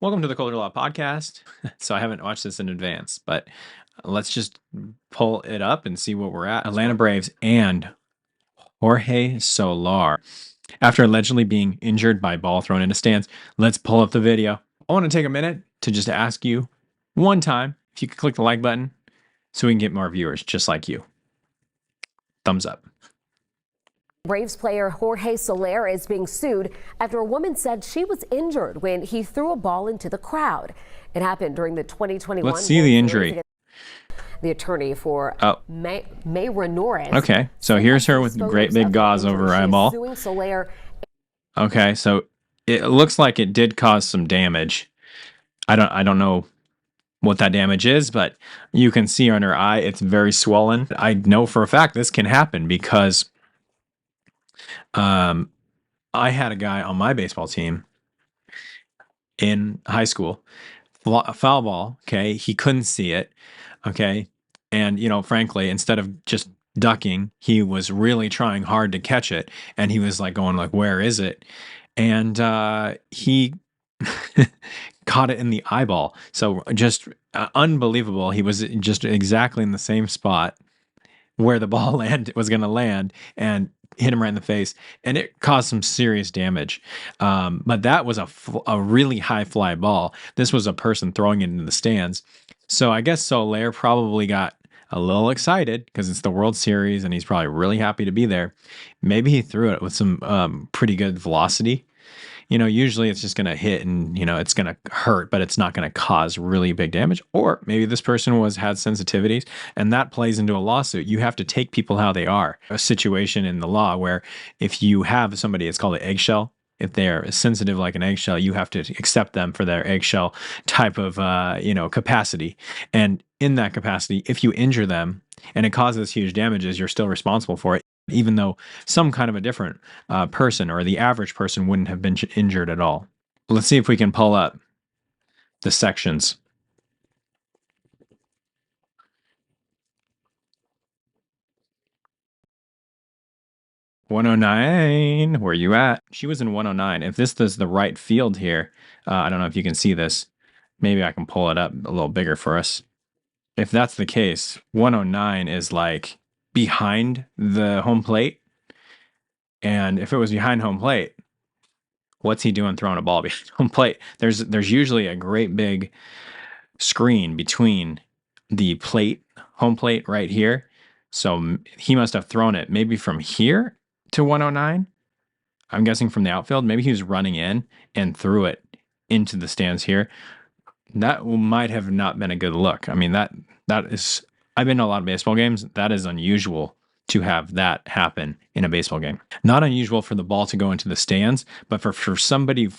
Welcome to the Culture Law Podcast. So I haven't watched this in advance, but let's just pull it up and see what we're at. Atlanta Braves and Jorge Soler. After allegedly being injured by ball thrown into stands, let's pull up the video. I want to take a minute to just ask you one time if you could click the like button so we can get more viewers just like you. Thumbs up. Braves player Jorge Soler is being sued after a woman said she was injured when he threw a ball into the crowd. It happened during the 2021. Let's see the injury. The attorney for Mayra Norris. Okay, so here's her with great big gauze over her eyeball. Suing Soler. Okay, so it looks like it did cause some damage. I don't know what that damage is, but you can see on her eye it's very swollen. I know for a fact this can happen because I had a guy on my baseball team in high school, foul ball. Okay, he couldn't see it. Okay, and frankly, instead of just ducking, he was really trying hard to catch it, and he was like going like, "Where is it?" And he caught it in the eyeball. So just unbelievable. He was just exactly in the same spot where the ball was going to land, and hit him right in the face, and it caused some serious damage. But that was a really high fly ball. This was a person throwing it into the stands. So I guess Soler probably got a little excited because it's the World Series and he's probably really happy to be there. Maybe he threw it with some pretty good velocity. Usually it's just going to hit and, it's going to hurt, but it's not going to cause really big damage. Or maybe this person had sensitivities, and that plays into a lawsuit. You have to take people how they are. A situation in the law where if you have somebody, it's called an eggshell. If they're sensitive like an eggshell, you have to accept them for their eggshell type of, capacity. And in that capacity, if you injure them and it causes huge damages, you're still responsible for it, even though some kind of a different person or the average person wouldn't have been injured at all. Let's see if we can pull up the sections. "109, where you at?" She was in 109. If this is the right field here, I don't know if you can see this. Maybe I can pull it up a little bigger for us. If that's the case, 109 is like behind the home plate. And if it was behind home plate, what's he doing throwing a ball behind home plate? There's usually a great big screen between the home plate right here. So he must have thrown it maybe from here to 109. I'm guessing from the outfield. Maybe he was running in and threw it into the stands here. That might have not been a good look. I mean, that is, I've been to a lot of baseball games. That is unusual to have that happen in a baseball game. Not unusual for the ball to go into the stands, but for somebody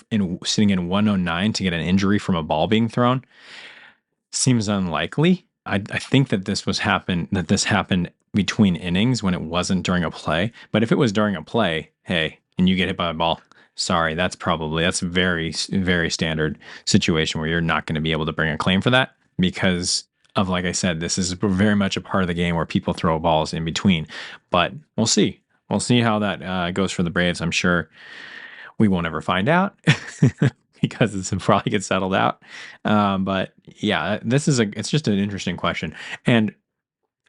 sitting in 109 to get an injury from a ball being thrown seems unlikely. I think that this happened between innings when it wasn't during a play. But if it was during a play, hey, and you get hit by a ball, sorry, that's a very, very standard situation where you're not going to be able to bring a claim for that because of, like I said, this is very much a part of the game where people throw balls in between. But we'll see. We'll see how that goes for the Braves. I'm sure we won't ever find out because it's probably get settled out. But yeah, it's just an interesting question. And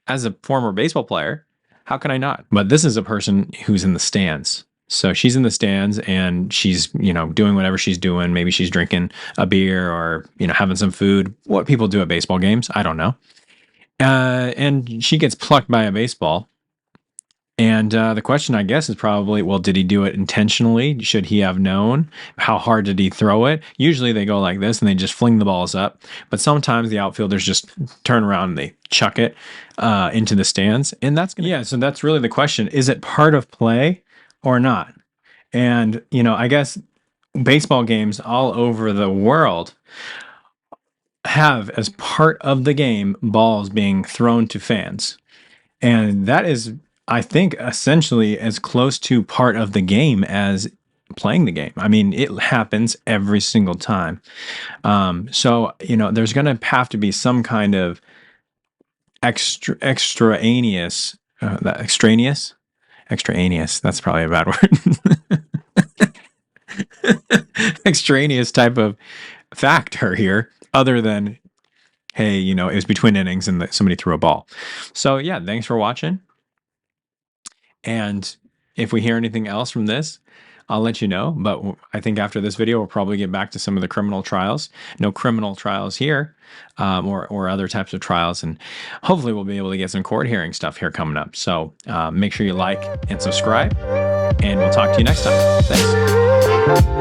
as a former baseball player, how can I not? But this is a person who's in the stands. So she's in the stands and she's, doing whatever she's doing. Maybe she's drinking a beer or, having some food. What people do at baseball games, I don't know. And she gets plucked by a baseball. And the question, I guess, is probably, well, did he do it intentionally? Should he have known? How hard did he throw it? Usually they go like this and they just fling the balls up. But sometimes the outfielders just turn around and they chuck it into the stands. And so that's really the question. Is it part of play or not? And, I guess baseball games all over the world have, as part of the game, balls being thrown to fans. And that is, I think, essentially as close to part of the game as playing the game. I mean, it happens every single time. So, there's going to have to be some kind of extraneous, that's probably a bad word. Extraneous type of factor here other than, hey, you know, it was between innings and somebody threw a ball. So yeah, thanks for watching. And if we hear anything else from this, I'll let you know. But I think after this video, we'll probably get back to some of the criminal trials. No criminal trials here, or other types of trials. And hopefully we'll be able to get some court hearing stuff here coming up. So make sure you like and subscribe, and we'll talk to you next time. Thanks.